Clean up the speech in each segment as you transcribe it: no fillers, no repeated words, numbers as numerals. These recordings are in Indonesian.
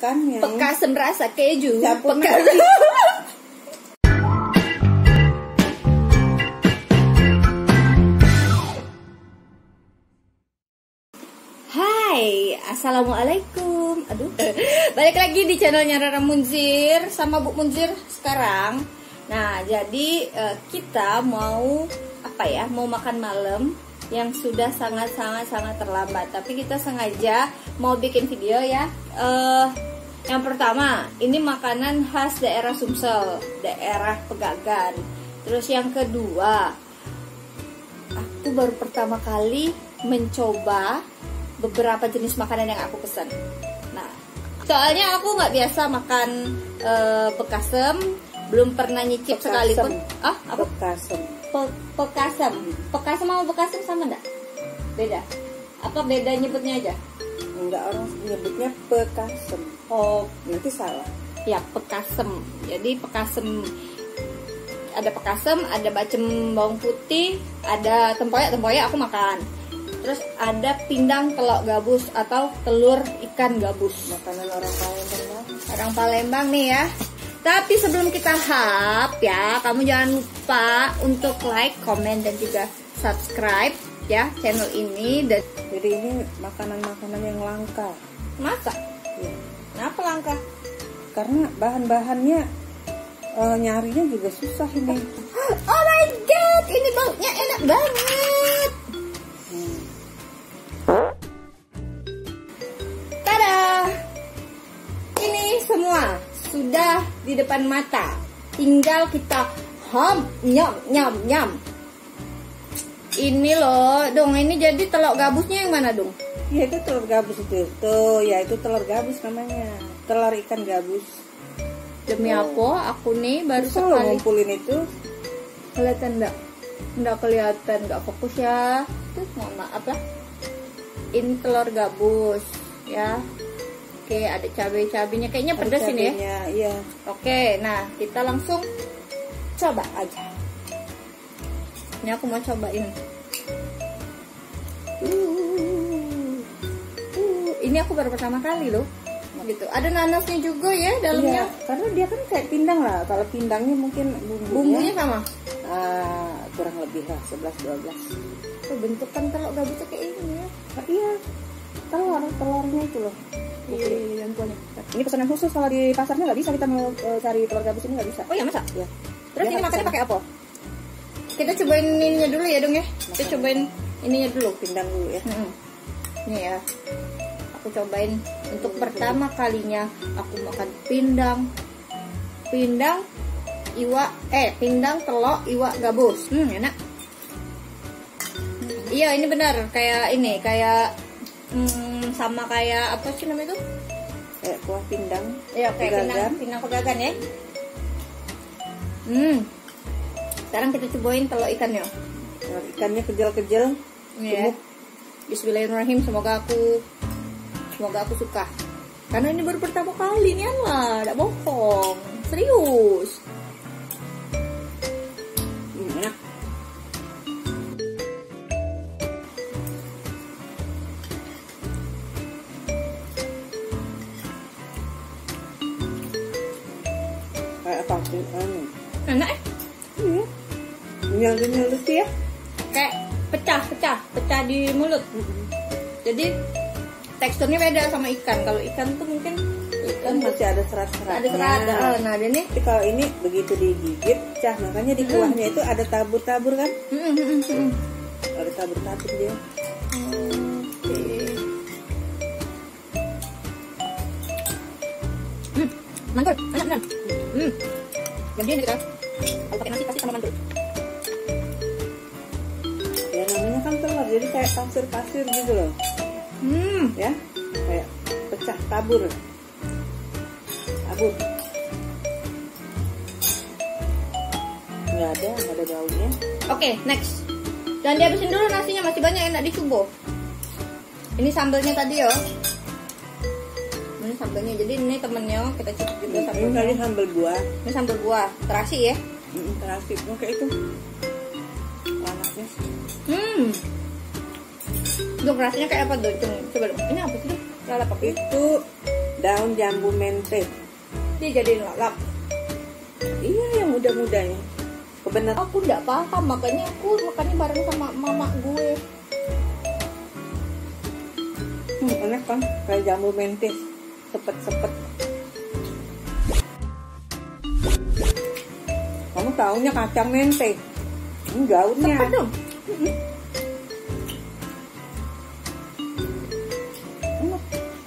ikannya. Pekasem rasa keju. Hai, assalamualaikum. Aduh, balik lagi di channelnya Rara Munzir sama Bu Munzir sekarang. Nah, jadi kita mau mau makan malam yang sudah sangat terlambat. Tapi kita sengaja mau bikin video ya. Yang pertama, ini makanan khas daerah Sumsel, daerah Pegagan. Terus yang kedua, aku baru pertama kali mencoba beberapa jenis makanan yang aku pesan. Nah, soalnya aku nggak biasa makan bekasem, belum pernah nyicip sekalipun. Apa? Bekasem. Pekasem. Pekasem sama bekasem sama enggak? Beda. Apa beda nyebutnya aja? Enggak, orang nyebutnya pekasem. Oh, nanti salah. Ya, pekasem. Jadi pekasem, ada pekasem, ada bacem bawang putih, ada tempoyak aku makan. Terus ada pindang telok gabus atau telur ikan gabus. Makanan orang Palembang. Orang Palembang nih ya. Tapi sebelum kita hap ya, kamu jangan lupa untuk like, comment, dan juga subscribe ya channel ini. Dan jadi ini makanan-makanan yang langka. Masa? Ya. Kenapa langka? Karena bahan-bahannya nyarinya juga susah ini. Oh my god, ini baunya enak banget. Tada! Ini semua sudah di depan mata. Tinggal kita nyam. Ini loh, dong, ini jadi telur gabusnya yang mana, dong? Ya itu telur gabus itu. Tuh, ya itu telur gabus namanya. Telur ikan gabus. Demi apa? Aku nih baru sekali ngumpulin itu. Kelihatan enggak? Enggak kelihatan, enggak fokus ya. Terus mohon maaf lah. Ini telur gabus ya. Oke, ada cabai-cabainya, kayaknya pedas ini ya. Iya. Oke, nah kita langsung coba aja. Ini aku mau cobain. Ini aku baru pertama kali loh. Gitu. Ada nanasnya juga ya dalamnya. Iya, karena dia kan kayak pindang lah. Kalau pindangnya mungkin bumbunya sama. Kurang lebih lah 11-12. Tuh bentukan telur gabusnya kayak ini ya. Iya. Telurnya itu loh. Iya, yang tuanya. Ini pesanan khusus, kalau di pasarnya nggak bisa, kita mau cari telur gabus ini nggak bisa. Oh ya, masa? Ya. Terus ini makannya pakai apa? Kita cobain ininya dulu ya dong ya. Kita cobain ininya dulu, pindang dulu ya. Ini ya. Aku cobain untuk pertama kalinya aku makan pindang telok iwak gabus. Enak. Iya, ini benar kayak ini, kayak sama kayak apa sih namanya itu? Kayak kuah pindang. Iya, kayak pindang Pegagan ya. Sekarang kita cobain telur ikannya. Telur ikannya kejel-kejel. Ya. Bismillahirrahmanirrahim. Semoga aku suka. Karena ini baru pertama kali nih lah, enggak bohong. Serius. Enak. Kayak apa sih? Enak ya? Iya. Nyel ya? Kayak pecah di mulut. Jadi teksturnya beda sama ikan. Kalau ikan tuh mungkin ikan masih ada serat-seratnya. Ada serat. Nah, ini kalau ini begitu digigit pecah, makanya di kuahnya itu ada tabur-tabur kan? Ada tabur-tabur dia. Mantul, enak benar. Jadi ini kita kalau pakai nasi pasti sama mantul. Ya namanya kan telur, jadi kayak pasir-pasir gitu loh. Ya, kayak pecah tabur. Nggak ada daunnya. Oke, next. Jangan dihabisin dulu nasinya, masih banyak yang enak dicoba. Ini sambelnya tadi ya. Ini sambelnya, jadi ini temennya kita cukup juga sambelnya. Ini sambel buah. Ini sambel buah, terasi ya. Terasi, kayak itu. Panasnya. Dong rasanya kayak apa dong? Coba dong. Ini apa sih dong? Lalap apa? Itu daun jambu mente. Dia jadiin lalap. Iya, yang muda-mudanya. Kebenaran Aku nggak paham, makanya aku makannya bareng sama mama gue. enak kan, kayak jambu mente, sepet-sepet. Kamu taunya kacang mente, gaunnya. Sepet dong.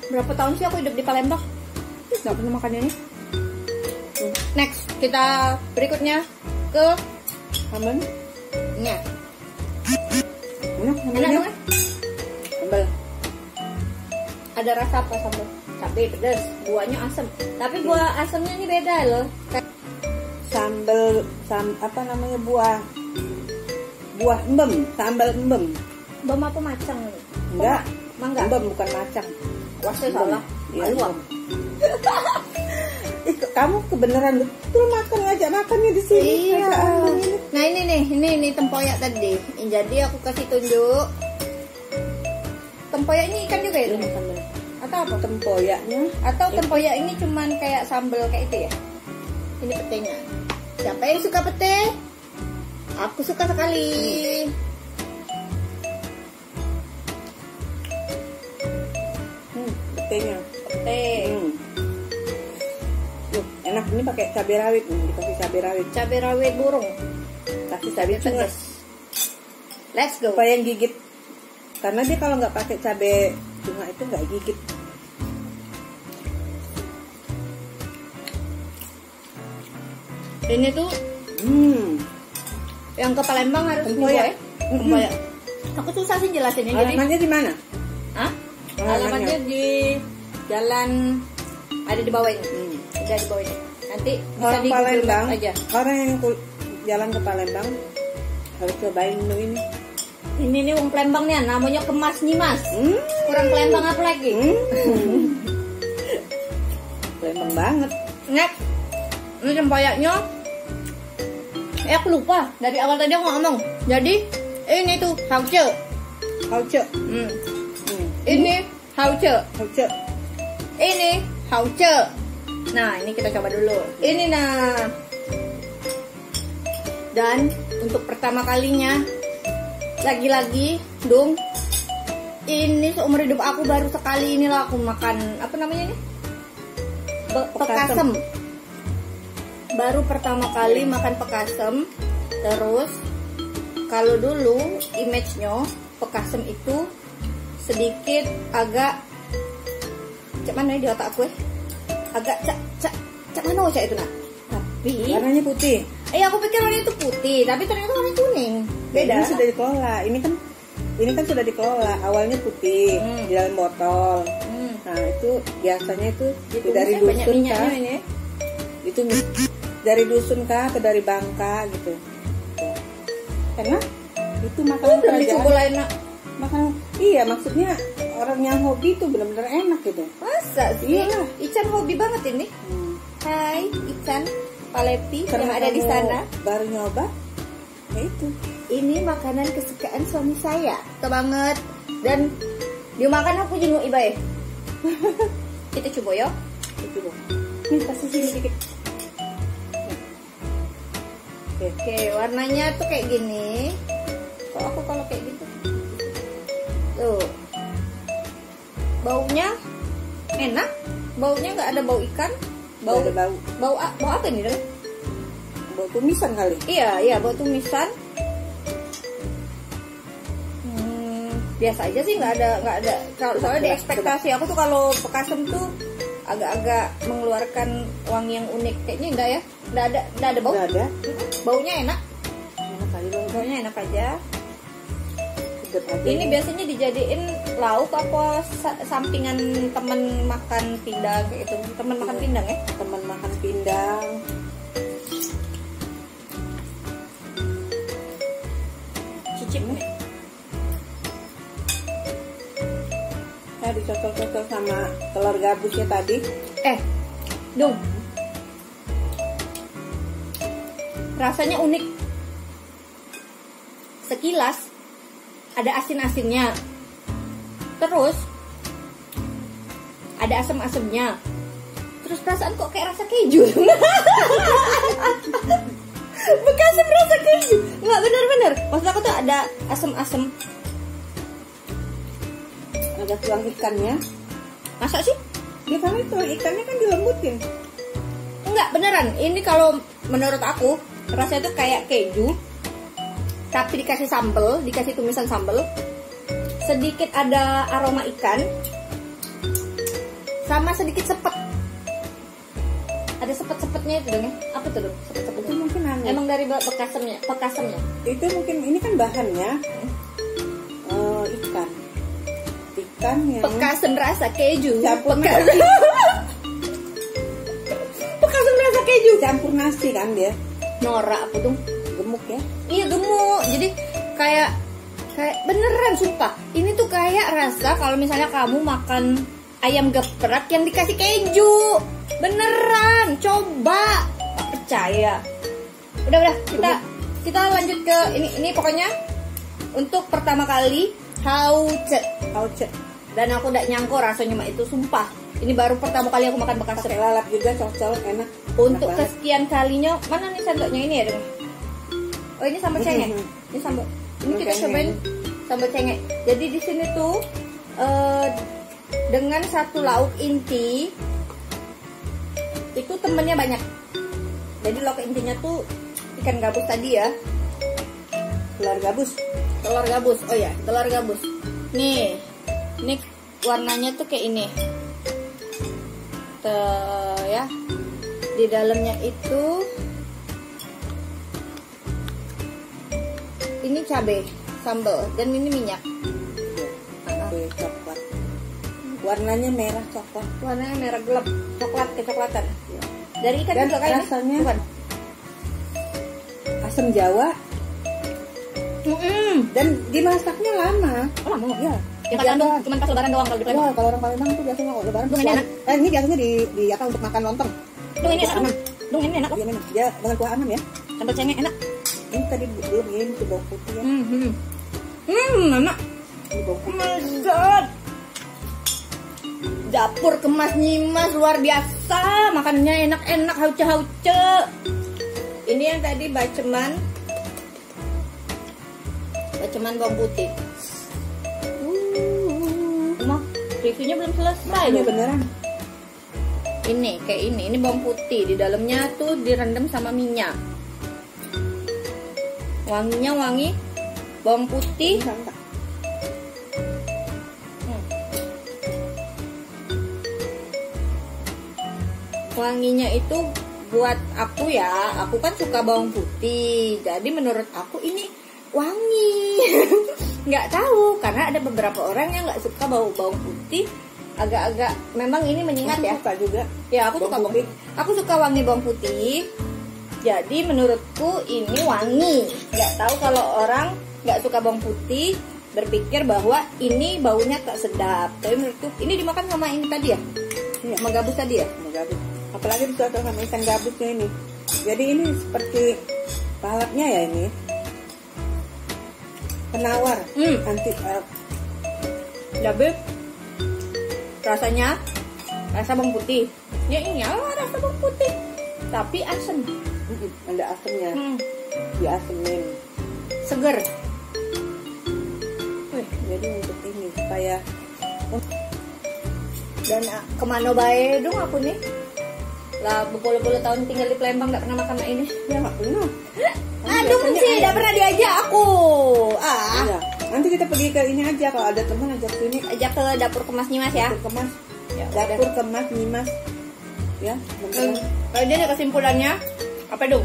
Berapa tahun sih aku hidup di Palembang? Nggak pernah makan ini. Next, kita berikutnya ke Sambal, nya. enak Enak sambalnya. dong, Sambal, ada rasa apa sambal? Cabai pedas, buahnya asam. Tapi buah asamnya ini beda loh. sambal, apa namanya, buah embem, sambal embem. Bom apa macang? Enggak, Mangga. embem bukan macang. Wah, saya salah. Iya, Aluang. Kamu kebenaran betul ngajak makannya di sini. Iya. Ngajak makan ini. Nah ini tempoyak tadi. Jadi aku kasih tunjuk. Tempoyak ini ikan juga ya? Ini sambal Atau apa? tempoyaknya. Atau tempoyak ini cuman kayak sambal kayak itu ya? Ini petenya. Siapa yang suka pete? Aku suka sekali. Petenya. Pete. Enak, ini pakai cabai rawit nih, dikasih cabai rawit. Cabai rawit burung. Kasih cabai Pedas. Let's go. supaya gigit. Karena dia kalau nggak pakai cabai bunga itu nggak gigit. Ini tuh yang ke Palembang harus Tempoyak. Tempoyak. Aku susah sih jelasinnya. Jadi, Alamatnya di mana? hah? Alamatnya? Alamatnya di jalan ada di bawah ini. Ada di bawah ini. Nanti bisa Orang di Google Palembang Maps aja. Orang yang jalan ke Palembang harus cobain menu ini. Ini nih wong Palembang nih, namanya kemas nih mas. Kurang Palembang apa lagi? Palembang banget. Next, ini tempoyaknya. Aku lupa dari awal tadi aku ngomong. Jadi ini tuh hauce. Hauce. Ini hauce. Hauce. Ini hauce. Nah, ini kita coba dulu. Ini nah. Dan untuk pertama kalinya lagi-lagi dong. Ini seumur hidup aku baru sekali inilah aku makan apa namanya ini? Pekasem. Baru pertama kali makan pekasem. Terus kalau dulu image-nya pekasem itu sedikit agak cak mana di otak aku ya? Agak cak mana cak itu nah. Tapi Warnanya putih. aku pikir warnanya itu putih, tapi ternyata warna kuning. Beda. Ini sudah dikelola. Ini kan sudah dikelola. Awalnya putih di dalam botol. Nah, itu biasanya itu dari banyak dusun minyaknya kah? ini. Itu dari dusun kah atau dari Bangka gitu. Karena itu makanan Belum dicoba kerajaan. enak. Makanan, iya, maksudnya orang yang hobi itu benar-benar enak gitu. Masa sih? Iya. Ican hobi banget ini. Hai Ican Palepi yang Karena ada di kamu sana. baru nyoba, ya itu. Ini makanan kesukaan suami saya. Suka banget. Dan dia makan aku jenguk ibai. Kita coba ya. Itu dong. Nih, kasih sini dikit. Oke, warnanya tuh kayak gini. Kok aku kalau kayak gitu? Tuh. Baunya enak. Baunya nggak ada bau ikan. Bau ada bau. Bau apa ini dong? Bau tumisan kali. Iya, bau tumisan. Biasa aja sih, nggak ada. Soalnya di ekspektasi aku tuh kalau pekasem tuh agak-agak mengeluarkan wangi yang unik. Kayaknya enggak ya? Nggak ada bau. Nggak ada. Baunya enak. Enak kali bau. Baunya enak aja. Sedap aja. Ini biasanya dijadiin lauk apa sampingan temen makan pindang kayak gitu. Temen makan pindang ya? Teman makan pindang. Cicip nih. Saya dicocol-cocol sama telur gabusnya tadi. Dong. Rasanya unik. Sekilas ada asin-asinnya. Terus ada ada asam-asamnya. Terus perasaan kok kayak rasa keju. Bekas rasa keju. Nggak, bener-bener. Maksud aku tuh ada asam-asam. Ada tulang ikannya. Masa sih? Ya karena tulang ikannya kan dilembutin. Enggak, beneran. Ini kalau menurut aku rasanya tuh kayak keju, tapi dikasih sambal, dikasih tumisan sambal. Sedikit ada aroma ikan, sama sedikit sepet. Ada sepet-sepetnya itu dong ya? Apa tuh dong? Sepet-sepet Itu mungkin aneh. emang dari pekasemnya. Itu mungkin ini kan bahannya ikan. Ikan yang Pekasem rasa keju. campur Pekasem. nasi. Pekasem rasa keju. Campur nasi kan dia. Norak apa tuh? Gemuk ya. Iya, gemuk. Jadi kayak beneran sumpah. Ini tuh kayak rasa kalau misalnya kamu makan ayam geprek yang dikasih keju. Beneran, coba. Gak percaya. Udah, kita lanjut ke ini pokoknya untuk pertama kali hauce. Dan aku udah nyangko rasanya mah itu, sumpah. Ini baru pertama kali aku makan bekas Pakai lalap juga, cocok, enak. untuk enak kesekian kalinya. Mana nih sendoknya ini ya, dong? Oh, ini sambal cengek. Ini sambal. Ini kita Cengek. cobain sambal cengek. Jadi di sini tuh dengan satu lauk inti itu temennya banyak. Jadi lauk intinya tuh ikan gabus tadi ya. Telur gabus. Telur gabus. Oh ya, telur gabus. Nih warnanya tuh kayak ini. Ya. Di dalamnya itu ini cabai, sambal, dan ini minyak. Cabai coklat. Warnanya merah coklat. Warnanya merah gelap, coklat kecoklatan. Dari ikan Dan juga kayaknya. rasanya Bukan. asam Jawa dan dimasaknya lama. Oh, lama. Ya. Ya kan cuma pas lebaran doang kalau di Palembang. Wah, kalau orang Palembang tuh biasanya kalau lebaran Dung, ini enak. ini biasanya di apa untuk makan lontong. Dung, ini enak. Dung, ini enak. Iya memang. Dia dengan kuah anam ya. Sambal cengek enak. Ini tadi belum ini tuh bawang putih ya. Enak. Ini bawang Oh putih. my god. Dapur kemas nyimas luar biasa. Makanannya enak-enak, hauce-hauce. Ini yang tadi baceman bawang putih. Emang reviewnya belum selesai Ini loh. beneran. Ini kayak ini bawang putih, di dalamnya tuh direndam sama minyak. Wanginya wangi bawang putih. Mantap. Wanginya itu buat aku ya, aku kan suka bawang putih, jadi menurut aku ini wangi. Nggak tahu, karena ada beberapa orang yang nggak suka bawang putih, agak-agak memang ini menyengat ya. Suka juga. Ya, aku suka bawang putih. Aku suka wangi bawang putih. Jadi menurutku ini wangi. Nggak tahu kalau orang nggak suka bawang putih berpikir bahwa ini baunya tak sedap. Tapi menurutku ini dimakan sama ini tadi ya, Iya. sama gabus tadi ya. Sama gabus. Apalagi dicocok sama ikan gabusnya ini. Jadi ini seperti lalapnya ya ini. Penawar. Anti Tapi rasanya rasa bawang putih. Ya ini rasa bawang putih, tapi asam. ada asamnya. Diasemin. Seger. Jadi untuk ini supaya Dan kemana bae dong aku nih. Lah berpuluh-puluh tahun tinggal di Palembang nggak pernah makan ini. ya nggak pernah. Aduh sih, nggak pernah diajak aku. Iya. Nanti kita pergi ke ini aja kalau ada teman ajak sini. Ajak ke dapur kemas Nyimas ya. Dapur kemas. Ya, Dapur kemas Nyimas. Ya, teman-teman. Kalau dia ada kesimpulannya apa dong?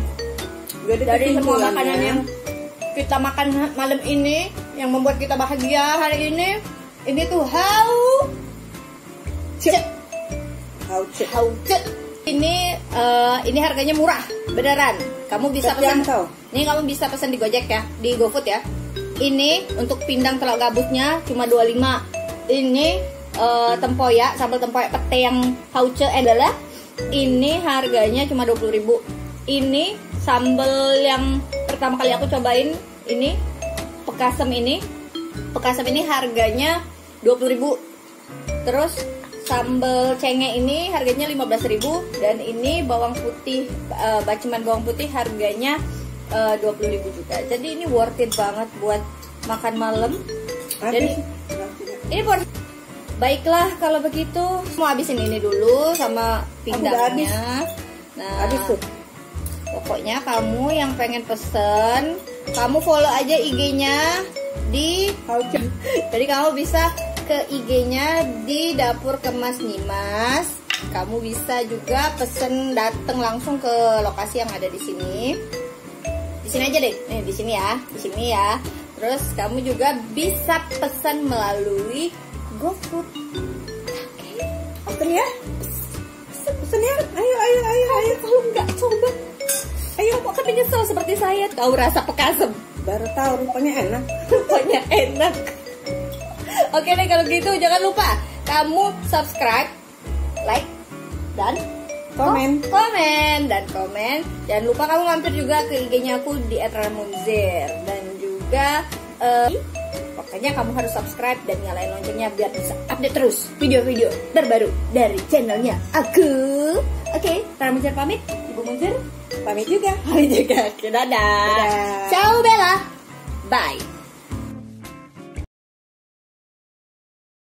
Gak ada Dari semua kesimpulannya. makanan yang kita makan malam ini, yang membuat kita bahagia hari ini tuh hauce. Ini harganya murah, beneran. Kamu bisa pesan. Ini kamu bisa pesan di Gojek ya, di GoFood ya. Ini untuk pindang telur gabusnya cuma 25. Ini tempoyak, sambal tempoyak pete yang hauce adalah ini harganya cuma 20.000. Ini sambal yang pertama kali aku cobain ini Pekasem ini harganya 20.000. Terus sambal cenge ini harganya 15.000 dan ini bawang putih, baceman bawang putih harganya 20.000 juga. Jadi ini worth it banget buat makan malam. Dan ini worth it. Baiklah kalau begitu mau habisin ini dulu sama pindangnya. Nah, habis tuh. Pokoknya kamu yang pengen pesen, kamu follow aja IG-nya di jadi kamu bisa ke IG-nya di Dapur Kemas Nyimas. Kamu bisa juga pesen datang langsung ke lokasi yang ada di sini. Di sini aja deh. Nih, di sini ya. Terus kamu juga bisa pesan melalui GoFood. Oke. Pesen ya? Pesen ya? Ayo. Kalau nggak coba, ayo kok kan menyesal seperti saya. Tahu rasa pekasem. Baru tahu rupanya enak. Rupanya enak. Oke deh kalau gitu jangan lupa kamu subscribe, like, dan komen. Jangan lupa kamu mampir juga ke IG-nya aku di @ramunzir dan juga pokoknya kamu harus subscribe dan nyalain loncengnya biar bisa update terus video-video terbaru dari channelnya aku. Oke, Ramunzir pamit, Ibu Munzir Pamit juga. Oke, dadah. Ciao Bella. Bye.